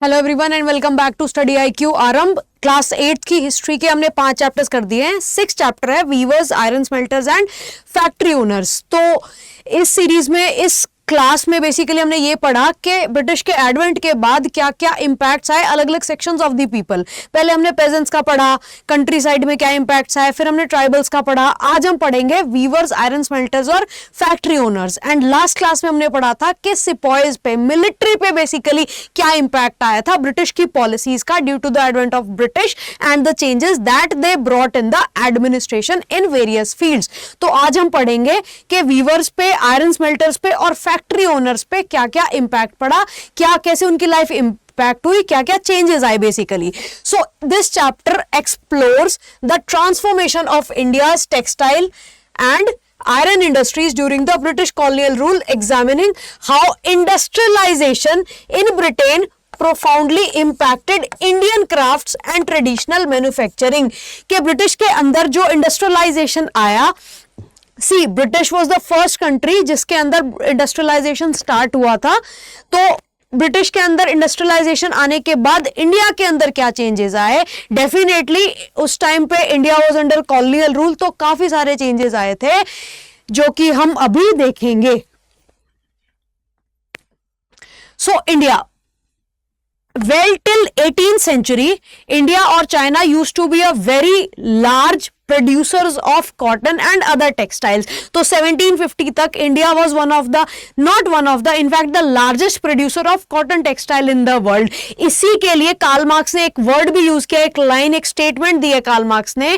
Hello everyone and welcome back to study IQ Aarambh. Class 8 की history के हमने 5 chapters कर दिए हैं। 6 चैप्टर है weavers, iron smelters and factory owners. तो इस सीरीज में, इस क्लास में बेसिकली हमने ये पढ़ा कि ब्रिटिश के एडवेंट के बाद क्या क्या इंपैक्ट्स आए अलग अलग सेक्शंस ऑफ द पीपल। पहले हमने पेजेंट्स का पढ़ा, कंट्री साइड में क्या इंपैक्ट्स आए, फिर हमने ट्राइबल्स का पढ़ा। आज हम पढ़ेंगे वीवर्स, आयरन स्मेल्टर्स और factory owners. And last class में हमने पढ़ा था कि सिपॉयज पे, मिलिट्री पे बेसिकली क्या इंपैक्ट आया था ब्रिटिश की पॉलिसीज का due to the advent of British and the changes that they brought in the administration in various fields. तो आज हम पढ़ेंगे कि वीवर्स पे, आयरन स्मेल्टर्स पे और फैक्ट्री ओनर्स पे क्या क्या इंपैक्ट पड़ा, क्या कैसे उनकी लाइफ इंपैक्ट हुई, क्या क्या चेंजेस आए basically. So this chapter explores the transformation of India's textile and iron industries during the British colonial rule, examining how industrialization in Britain profoundly impacted Indian crafts and traditional manufacturing। के British के अंदर जो industrialisation आया, see British was the first country जिसके अंदर industrialisation start हुआ था। तो ब्रिटिश के अंदर इंडस्ट्रियलाइजेशन आने के बाद इंडिया के अंदर क्या चेंजेस आए। डेफिनेटली उस टाइम पे India was under colonial rule, तो काफी सारे चेंजेस आए थे जो कि हम अभी देखेंगे। So India, well till 18th century India or China used to be a very large producers of cotton and other textiles। तो 1750 तक India was one of the, not one of the, in fact the largest producer of cotton textile in the world। इसी के लिए Karl Marx ने एक word भी use किया, एक लाइन, एक स्टेटमेंट दी है कार्ल मार्क्स ने,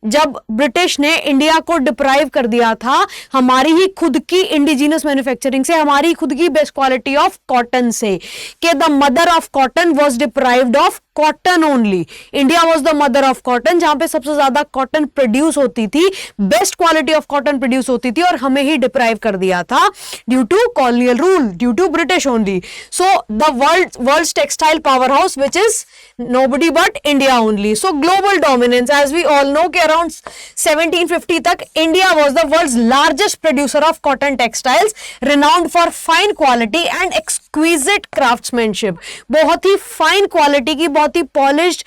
जब ब्रिटिश ने इंडिया को डिप्राइव कर दिया था हमारी ही खुद की इंडिजिनस मैन्युफैक्चरिंग से, हमारी खुद की बेस्ट क्वालिटी ऑफ कॉटन से, कि the mother of cotton was deprived of cotton only. India was the mother of cotton, जहां पे सबसे ज्यादा कॉटन प्रोड्यूस होती थी, best quality of cotton produce होती थी, और हमें ही डिप्राइव कर दिया था due to colonial rule, due to British only. So the world's textile power house which is nobody but India only। So global dominance, as we all know, कि around 1750 तक India was the world's largest producer of cotton textiles, renowned for fine quality and exquisite craftsmanship। बहुत ही fine quality की, बहुत ही polished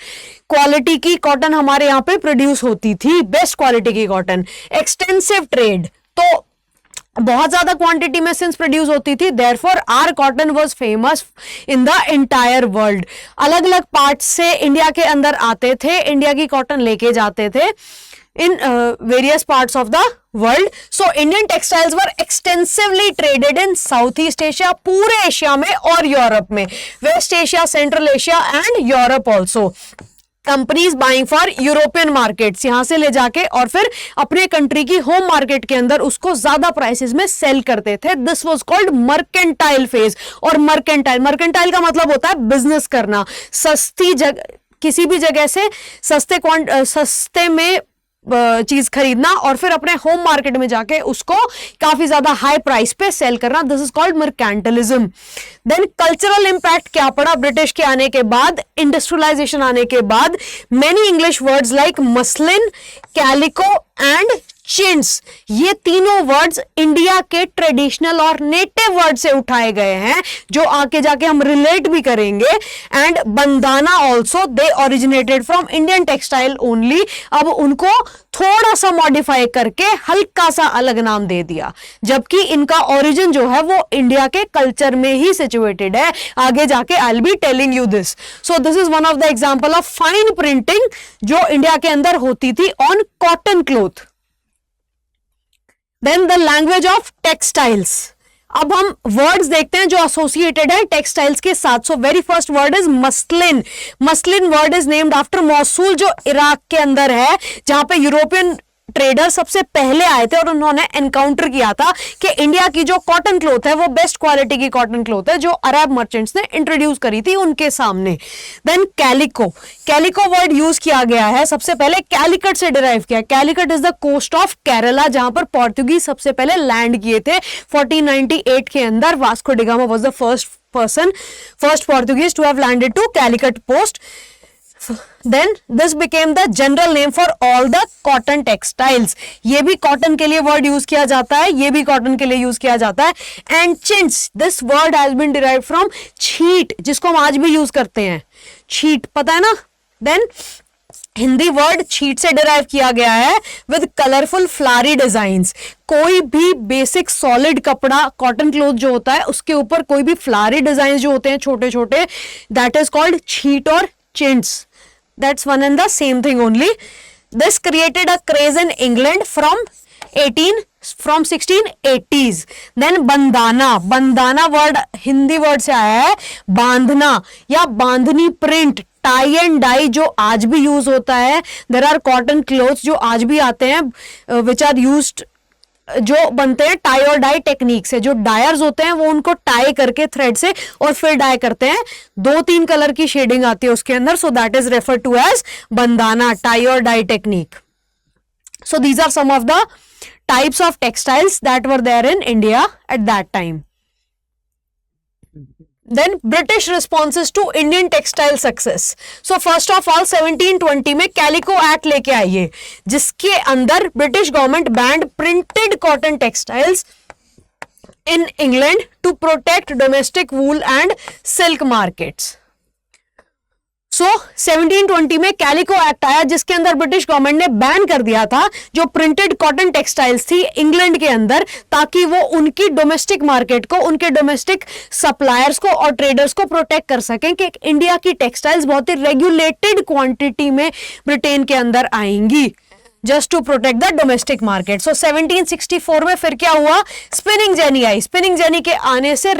quality की cotton हमारे यहाँ पे प्रोड्यूस होती थी, बेस्ट क्वालिटी की कॉटन। एक्सटेंसिव ट्रेड, तो बहुत ज्यादा क्वांटिटी में सिंस प्रोड्यूस होती थी, therefore our cotton was famous in the entire world. अलग अलग पार्ट से इंडिया के अंदर आते थे, इंडिया की कॉटन लेके जाते थे in various parts of the world. So Indian textiles were extensively traded in south east Asia, पूरे एशिया में, और यूरोप में, west Asia, central Asia and Europe also. Companies buying for European markets, यहां से ले जाके और फिर अपने कंट्री की होम मार्केट के अंदर उसको ज्यादा प्राइसेस में सेल करते थे। This was called mercantile phase. और मर्केंटाइल का मतलब होता है बिजनेस करना, सस्ती जगह, किसी भी जगह से सस्ते में चीज खरीदना और फिर अपने होम मार्केट में जाके उसको काफी ज्यादा हाई प्राइस पे सेल करना। This is called mercantilism. Then cultural impact क्या पड़ा ब्रिटिश के आने के बाद, इंडस्ट्रियलाइजेशन आने के बाद। Many English words like muslin, calico and chintz, ये तीनों वर्ड्स इंडिया के ट्रेडिशनल और नेटिव वर्ड से उठाए गए हैं, जो आके जाके हम रिलेट भी करेंगे। And Bandana also, they originated from Indian textile only. अब उनको थोड़ा सा मॉडिफाई करके हल्का सा अलग नाम दे दिया, जबकि इनका ओरिजिन जो है वो इंडिया के कल्चर में ही सिचुएटेड है। आगे जाके I will be telling you this. So this is one of the example of fine printing जो इंडिया के अंदर होती थी on cotton cloth. Then the language of textiles। अब हम वर्ड्स देखते हैं जो एसोसिएटेड है टेक्सटाइल्स के साथ। So very first word is muslin. Muslin word is named after Mosul, जो इराक के अंदर है, जहां पे यूरोपियन ट्रेडर सबसे पहले आए थे और उन्होंने एनकाउंटर किया था कि इंडिया की जो कॉटन क्लोथ है वो बेस्ट क्वालिटी की कॉटन क्लोथ है, जो अरब मर्चेंट्स ने इंट्रोड्यूस करी थी उनके सामने। Then calico, calico word use किया गया है सबसे पहले, कैलिकट से डिराइव किया। Calicut is the coast of Kerala, जहां पर पोर्तुगीज सबसे पहले लैंड किए थे 1498 के अंदर। Vasco da Gama was the first Portuguese to have landed to Calicut post. Then this became the general name for all the cotton textiles. ये भी cotton के लिए word use किया जाता है, ये भी cotton के लिए use किया जाता है. And chintz, this word has been derived from cheat, जिसको हम आज भी use करते हैं. cheat पता है ना? Then हिंदी वर्ड छीट से डिराइव किया गया है विद कलरफुल फ्लारी डिजाइन्स. कोई भी बेसिक सॉलिड कपड़ा कॉटन क्लोथ जो होता है उसके ऊपर कोई भी फ्लारी डिजाइन जो होते हैं छोटे छोटे, दैट इज कॉल्ड छीट और chintz. That's one and the same thing only. This created a craze in England from 1680s. Then bandana, bandana word Hindi word से आया है बांधना या bandhani print. Tie and dye जो आज भी यूज होता है. देर आर कॉटन क्लोथ्स जो आज भी आते हैं विच आर यूज्ड, जो बनते हैं टाई और डाई टेक्निक से. जो डायर्स होते हैं वो उनको टाई करके थ्रेड से और फिर डाई करते हैं. 2-3 कलर की शेडिंग आती है उसके अंदर. So that is refer to as bandana, tie और dye technique. So these are some of the types of textiles that were there in India at that time. Then British responses to Indian textile success. So first of all 1720 में Calico Act लेके आई है जिसके अंदर British government banned printed cotton textiles in England to protect domestic wool and silk markets. सो 1720 में calico act आया जिसके अंदर British government ने बैन कर दिया था जो प्रिंटेड कॉटन टेक्सटाइल्स थी इंग्लैंड के अंदर, ताकि वो उनकी डोमेस्टिक मार्केट को, उनके डोमेस्टिक सप्लायर्स को और ट्रेडर्स को प्रोटेक्ट कर सकें कि इंडिया की टेक्सटाइल्स बहुत ही रेगुलेटेड क्वांटिटी में ब्रिटेन के अंदर आएंगी, just to protect the domestic market. So 1764 में फिर क्या हुआ, स्पिनिंग जेनी आई. स्पिनिंग जेनी के आने से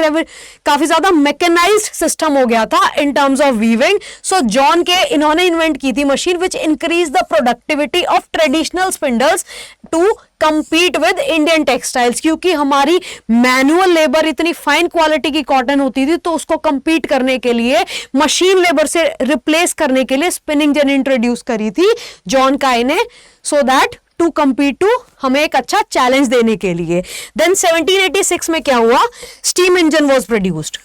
काफी ज्यादा मैकेनाइज्ड सिस्टम हो गया था in terms of weaving. So John के इन्होंने इन्वेंट की थी machine which increase the productivity of traditional spindles to compete with Indian textiles. क्योंकि हमारी मैनुअल लेबर इतनी फाइन क्वालिटी की कॉटन होती थी तो उसको compete करने के लिए, मशीन लेबर से रिप्लेस करने के लिए स्पिनिंग जेनी इंट्रोड्यूस करी थी जॉन काय ने, सो दैट टू compete, टू हमें एक अच्छा चैलेंज देने के लिए. देन 1786 में क्या हुआ, स्टीम इंजन वॉज प्रोड्यूस्ड.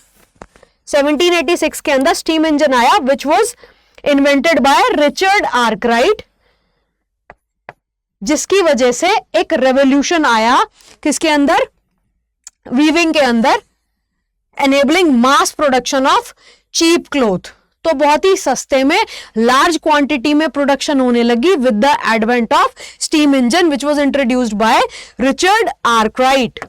1786 के अंदर स्टीम इंजन आया which was invented by Richard Arkwright, जिसकी वजह से एक रेवोल्यूशन आया किसके अंदर, वीविंग के अंदर, enabling mass production of cheap cloth. तो बहुत ही सस्ते में लार्ज क्वांटिटी में प्रोडक्शन होने लगी with the advent of steam engine which was introduced by Richard Arkwright.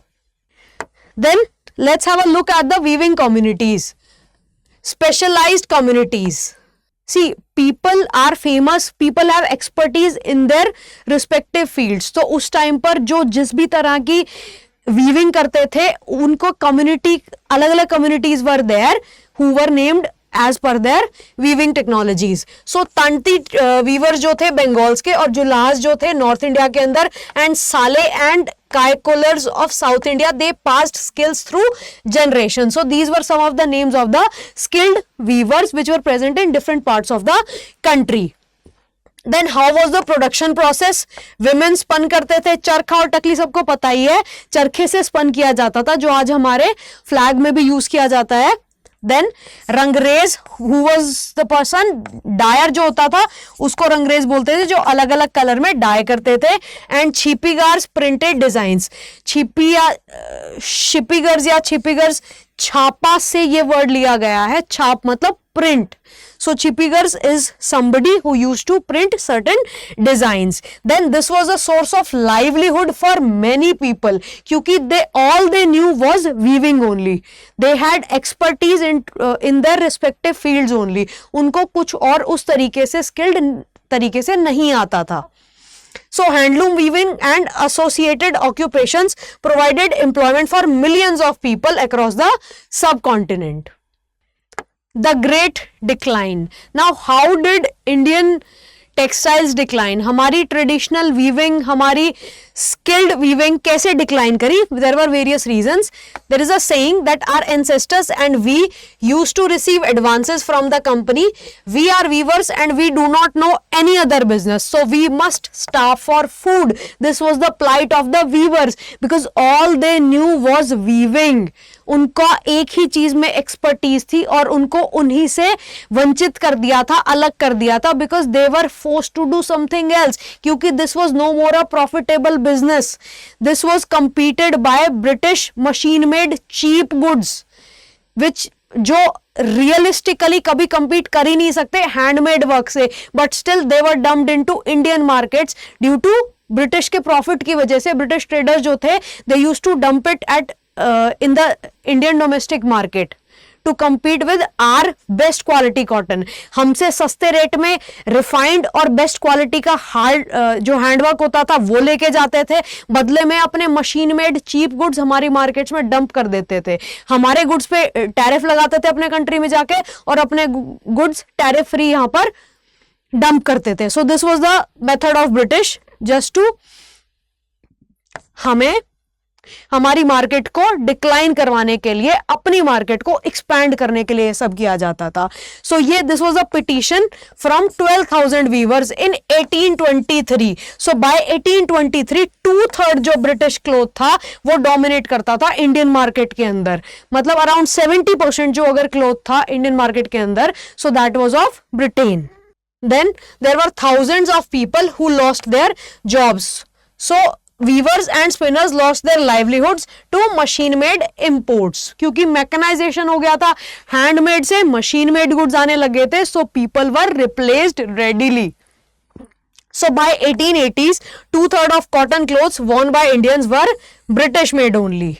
Then let's have a look at the weaving communities, specialised communities. See, people are famous, people have expertise in their respective fields. तो उस time पर जो जिस भी तरह की weaving करते थे उनको कम्युनिटी, अलग अलग communities were there who were named as पर there weaving technologies. So Tanti weavers जो थे बंगाल्स के और जुलास जो थे नॉर्थ इंडिया के अंदर, and Sale and Kaikolars of South India, they passed skills through generation. So these were some of the names of the skilled weavers which were present in different parts of the country. Then how was the production process, women spun करते थे, चरखा और टकली सबको पता ही है, चरखे से spun किया जाता था जो आज हमारे फ्लैग में भी यूज किया जाता है. Then rangrez, who was the person, dyer जो होता था उसको रंगरेज बोलते थे, जो अलग अलग कलर में डाई करते थे. And chhipigars, printed designs. Chhipigars या छिपीगर्स, छापा से ये वर्ड लिया गया है, छाप मतलब print. So Chipigars is somebody who used to print certain designs. Then this was a source of livelihood for many people क्योंकि all they knew was weaving only. They had expertise in their respective fields only. उनको कुछ और उस तरीके से skilled तरीके से नहीं आता था. So handloom, weaving and associated occupations provided employment for millions of people across the subcontinent. The Great Decline. Now how did Indian textiles decline? हमारी ट्रेडिशनल वीविंग, हमारी skilled weaving कैसे decline करी? There were various reasons. There is a saying that our ancestors and we used to receive advances from the company. We are weavers and we do not know any other business, so we must starve for food. This was the plight of the weavers because all they knew was weaving. उनका एक ही चीज में expertise थी और उनको उन्हीं से वंचित कर दिया था, अलग कर दिया था, because they were forced to do something else, क्योंकि this was no more a profitable business. This was competed by British machine made cheap goods which जो रियलिस्टिकली कभी कंपीट कर ही नहीं सकते हैंडमेड वर्क से, but still they were dumped into Indian markets due to British के profit की वजह से. ब्रिटिश ट्रेडर्स जो थे they used to dump it at in the Indian domestic market to compete with our best quality cotton. हमसे सस्ते rate में refined और बेस्ट क्वालिटी का हार्ड जो हैंडवर्क होता था वो लेके जाते थे, बदले में अपने मशीन मेड चीप गुड्स हमारी मार्केट्स में डंप कर देते थे. हमारे गुड्स पे टैरिफ लगाते थे अपने कंट्री में जाके और अपने गुड्स टैरिफ फ्री यहाँ पर डंप करते थे. So this was the method of British just to हमें हमारी मार्केट को डिक्लाइन करवाने के लिए, अपनी मार्केट को एक्सपैंड करने के लिए सब किया जाता था. सो ये this was a petition from 12,000 weavers in 1823. So by 1823 2/3 जो ब्रिटिश क्लॉथ था वो डोमिनेट करता था इंडियन मार्केट के अंदर. मतलब अराउंड 70% जो अगर क्लॉथ था इंडियन मार्केट के अंदर, so that was of Britain. Then there were thousands of people who lost their jobs. So weavers and spinners lost their livelihoods to machine made imports. क्योंकि mechanisation हो गया था, handmade से machine made goods आने लगे थे, so people were replaced readily. So by 1880s 2/3 of cotton clothes worn by Indians were British made only.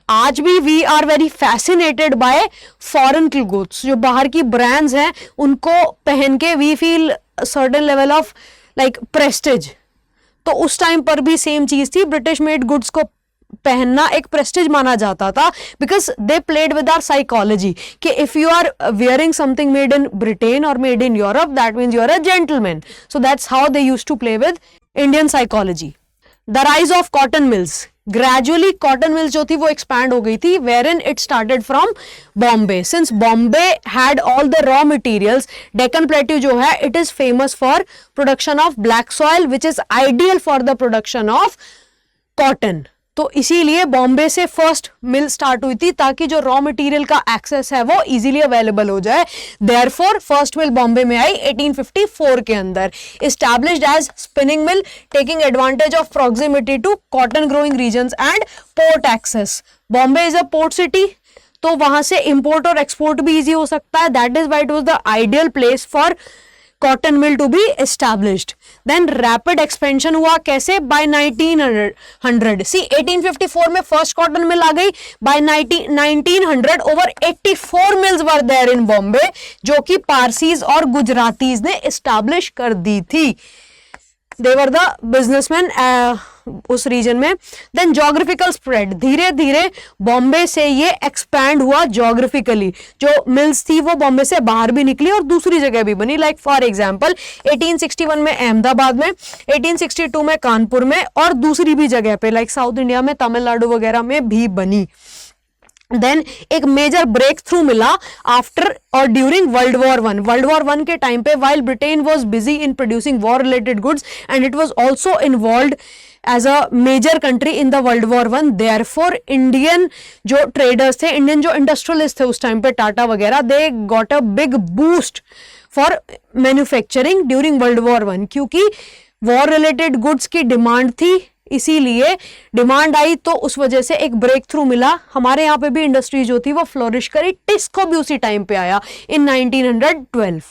आज भी we are very fascinated by foreign clothes. जो बाहर की ब्रांड्स हैं उनको पहन के we feel certain level of like prestige. तो उस टाइम पर भी सेम चीज थी, ब्रिटिश मेड गुड्स को पहनना एक प्रेस्टिज माना जाता था, because they played with our psychology कि if you are wearing something made in Britain और made in Europe that means you are a gentleman. So that's how they used to play with Indian psychology. The rise of cotton mills. Gradually cotton mills जो थी वो expand हो गई थी, wherein it started from Bombay. Since Bombay had all the raw materials, Deccan plateau जो है it is famous for production of black soil which is ideal for the production of cotton. तो इसीलिए बॉम्बे से फर्स्ट मिल स्टार्ट हुई थी ताकि जो रॉ मटेरियल का एक्सेस है वो इजीली अवेलेबल हो जाए. देयरफॉर फर्स्ट मिल बॉम्बे में आई 1854 के अंदर. Established as spinning mill, taking advantage of proximity to cotton growing regions and port access. Bombay is a port city, तो वहां से इंपोर्ट और एक्सपोर्ट भी इजी हो सकता है. That is why it was the ideal place for cotton mill to be established. Then rapid expansion हुआ कैसे? बाय 1900. सी 1854 में फर्स्ट कॉटन मिल आ गई. By 1900 over 84 mills were there in Bombay, जो कि पारसीज और गुजरातीज ने एस्टैब्लिश कर दी थी. दे वर द बिजनेसमैन उस रीजन में. देन जोग्राफिकल स्प्रेड, धीरे धीरे बॉम्बे से ये एक्सपैंड हुआ जोग्राफिकली. जो मिल्स थी वो बॉम्बे से बाहर भी निकली और दूसरी जगह भी बनी. लाइक फॉर एग्जांपल 1861 में अहमदाबाद में, 1862 में कानपुर में और दूसरी भी जगह पे लाइक साउथ इंडिया में तमिलनाडु वगैरह में भी बनी. देन एक मेजर ब्रेक थ्रू मिला आफ्टर और during world war one. World war one के टाइम पे while Britain was busy in producing war related goods and it was also involve as a major country in the world war one. Therefore Indian जो traders थे, Indian जो industrialist थे उस time पे, टाटा वगैरह, they got a big boost for manufacturing during world war one. क्योंकि war related goods की demand थी, इसीलिए डिमांड आई तो उस वजह से एक ब्रेक थ्रू मिला. हमारे यहाँ पे भी इंडस्ट्री जो थी वो फ्लोरिश करी. टिस्को भी उसी टाइम पे आया इन 1912.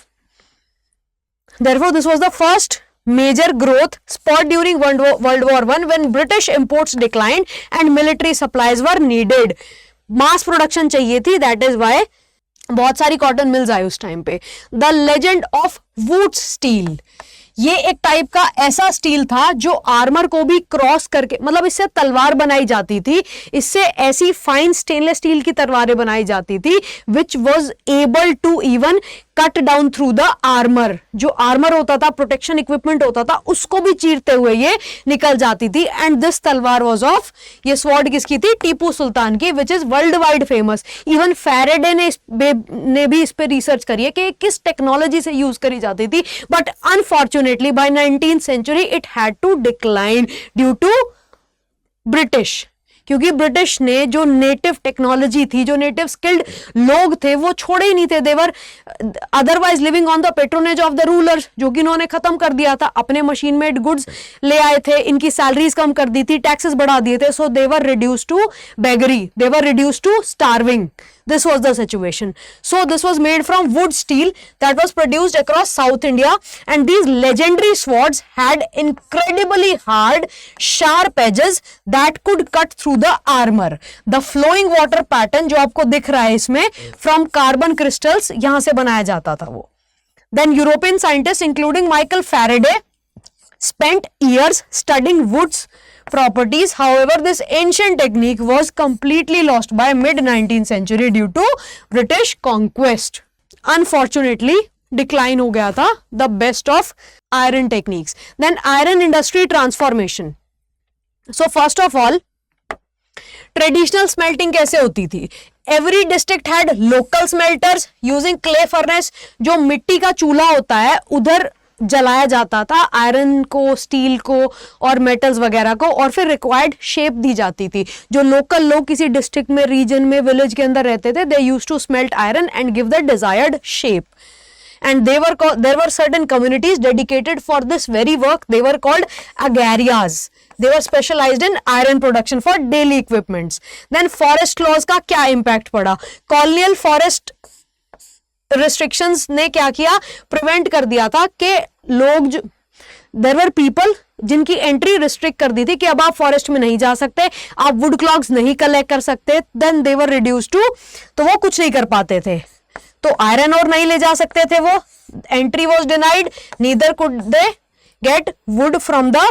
Therefore, this was the first major growth spot during World War I when British imports declined and military supplies were needed. Mass production चाहिए थी, दैट इज वाई बहुत सारी कॉटन मिल्स आई उस टाइम पे. The legend of Wootz steel, ये एक type का ऐसा स्टील था जो आर्मर को भी क्रॉस करके, मतलब इससे तलवार बनाई जाती थी, इससे ऐसी फाइन स्टेनलेस स्टील की तलवारें बनाई जाती थी which was able to even cut down through the armour, जो आर्मर होता था, प्रोटेक्शन इक्विपमेंट होता था, उसको भी चीरते हुए ये निकल जाती थी। एंड दिस तलवार वाज ऑफ, ये स्वॉर्ड किसकी थी? टीपू सुल्तान की, which is world wide famous. Even Faraday ने भी इस पे रिसर्च करी है कि किस टेक्नोलॉजी से यूज करी जाती थी, but unfortunately by 19th century it had to decline due to British, क्योंकि ब्रिटिश ने जो नेटिव टेक्नोलॉजी थी, जो नेटिव स्किल्ड लोग थे, वो छोड़े ही नहीं थे। They were otherwise living on the patronage of the rulers, जो कि इन्होंने खत्म कर दिया था। अपने मशीन मेड गुड्स ले आए थे, इनकी सैलरीज कम कर दी थी, टैक्सेस बढ़ा दिए थे। So they were reduce to beggary, they were reduce to starving. This was the situation. So this was made from wood steel that was produced across South India, and these legendary swords had incredibly hard, sharp edges that could cut through the armor. The flowing water pattern जो आपको दिख रहा है इसमें, from carbon crystals, यहां से बनाया जाता था वो. Then European scientists including Michael Faraday spent years studying wood's properties. However, this ancient technique was completely lost by mid-19th century due to British conquest. Unfortunately, decline हो गया था the best of iron techniques. Then iron industry transformation. So first of all, traditional smelting कैसे होती थी? Every district had local smelters using clay furnace, जो मिट्टी का चूल्हा होता है उधर जलाया जाता था आयरन को, स्टील को और मेटल्स वगैरह को, और फिर रिक्वायर्ड शेप दी जाती थी। जो लोकल लोग किसी डिस्ट्रिक्ट में, रीजन में, विलेज के अंदर रहते थे, they used to smelt iron and give the desired shape. And there were certain communities dedicated for this very work. They were called agrarias. They were specialized in iron production for daily equipments. Then forest laws का क्या impact पड़ा? Colonial forest restrictions ने क्या किया? Prevent कर दिया था कि लोग जो, there were people जिनकी एंट्री रिस्ट्रिक्ट कर दी थी कि अब आप फॉरेस्ट में नहीं जा सकते, आप वुड क्लॉग्स नहीं कलेक्ट कर सकते. Then they were reduce to, तो वो कुछ नहीं कर पाते थे, तो आयरन और नहीं ले जा सकते थे वो. Entry was denied, neither could they get wood from the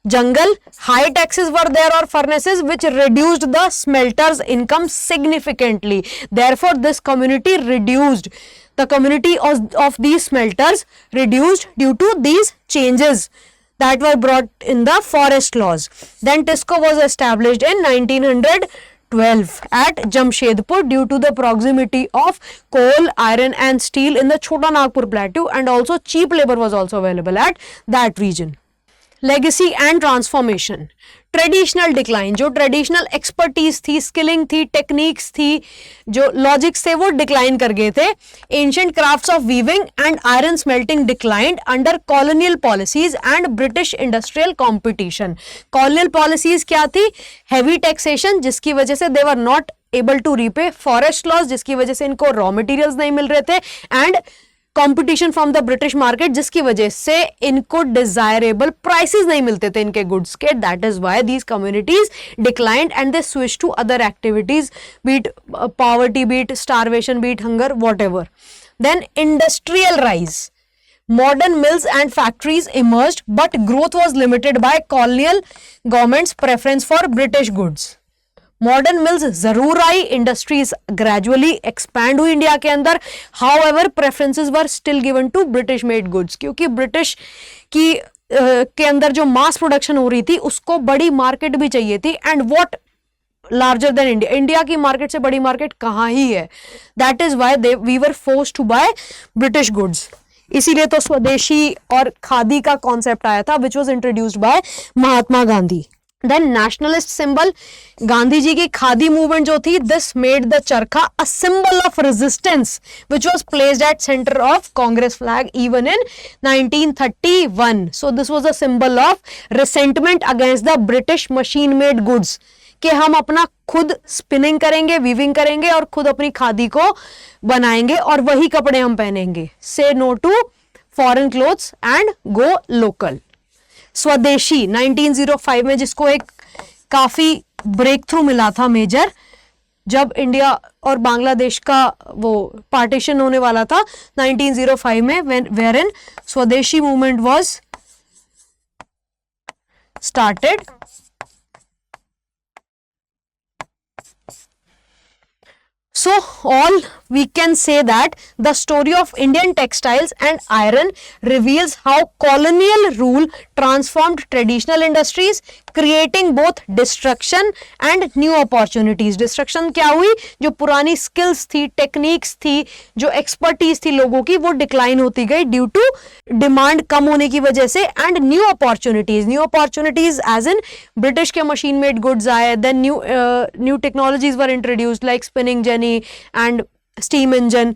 jungle. High taxes were there or furnaces which reduced the smelters income significantly. Therefore this community reduced, the community of these smelters reduced due to these changes that were brought in the forest laws. Then TISCO was established in 1912 at Jamshedpur due to the proximity of coal, iron and steel in the Chota Nagpur plateau, and also cheap labor was also available at that region. Legacy and transformation. Traditional decline, जो traditional expertise थी, skilling थी, techniques थी, जो logics थे, वो decline कर गए थे. Ancient crafts of weaving and iron smelting declined under colonial policies and British industrial competition. Colonial policies क्या थी? हैवी टैक्सेशन, जिसकी वजह से they were not able to repay. Forest laws, जिसकी वजह से इनको रॉ मटेरियल्स नहीं मिल रहे थे. And competition from the British market, जिसकी वजह से इनको डिजायरेबल प्राइसेस नहीं मिलते थे इनके गुड्स के. That is why these communities declined and they switch to other activities, be it poverty, be it starvation, be it hunger, whatever. Then industrial rise. Modern mills and factories emerged, but growth was limited by colonial government's preference for British goods. Modern mills जरूर आई, industries gradually expand हुई India के अंदर. However preferences were still given to British made goods, क्योंकि British की के अंदर जो मास प्रोडक्शन हो रही थी उसको बड़ी मार्केट भी चाहिए थी. And what larger than India, India की मार्केट से बड़ी मार्केट कहाँ ही है. That is why we were forced to buy British goods. इसीलिए तो स्वदेशी और खादी का कॉन्सेप्ट आया था, which was introduced by Mahatma Gandhi. Then nationalist symbol, Gandhi ji की खादी मूवमेंट जो थी, this made the charkha a symbol of resistance which was placed at centre of Congress flag even in 1931. So this was a symbol of resentment against the British machine made goods, कि हम अपना खुद spinning करेंगे, weaving करेंगे और खुद अपनी खादी को बनाएंगे और वही कपड़े हम पहनेंगे. Say no to foreign clothes and go local. Swadeshi 1905 में, जिसको एक काफी ब्रेक थ्रू मिला था मेजर, जब इंडिया और बांग्लादेश का वो पार्टीशन होने वाला था 1905 में, वेयर इन स्वदेशी movement was started. So all we can say that the story of Indian textiles and iron reveals how colonial rule transformed traditional industries, creating both destruction and new opportunities. Destruction क्या हुई, जो पुरानी skills थी, techniques थी, जो expertise थी लोगों की, वो डिक्लाइन होती गई ड्यू टू डिमांड कम होने की वजह से, and new opportunities as in British के मशीन मेड गुड्स आए, then new technologies were introduced like spinning jenny and steam engine,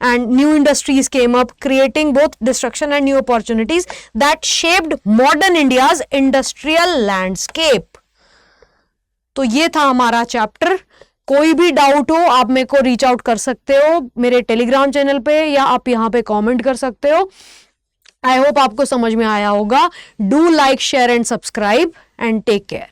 and new industries came up, creating both destruction and new opportunities that shaped modern India's industrial landscape. तो ये था हमारा chapter. कोई भी doubt हो आप मेरे को रीच आउट कर सकते हो मेरे टेलीग्राम चैनल पे, या आप यहाँ पे कमेंट कर सकते हो. आई होप आपको समझ में आया होगा. Do like, share and subscribe and take care.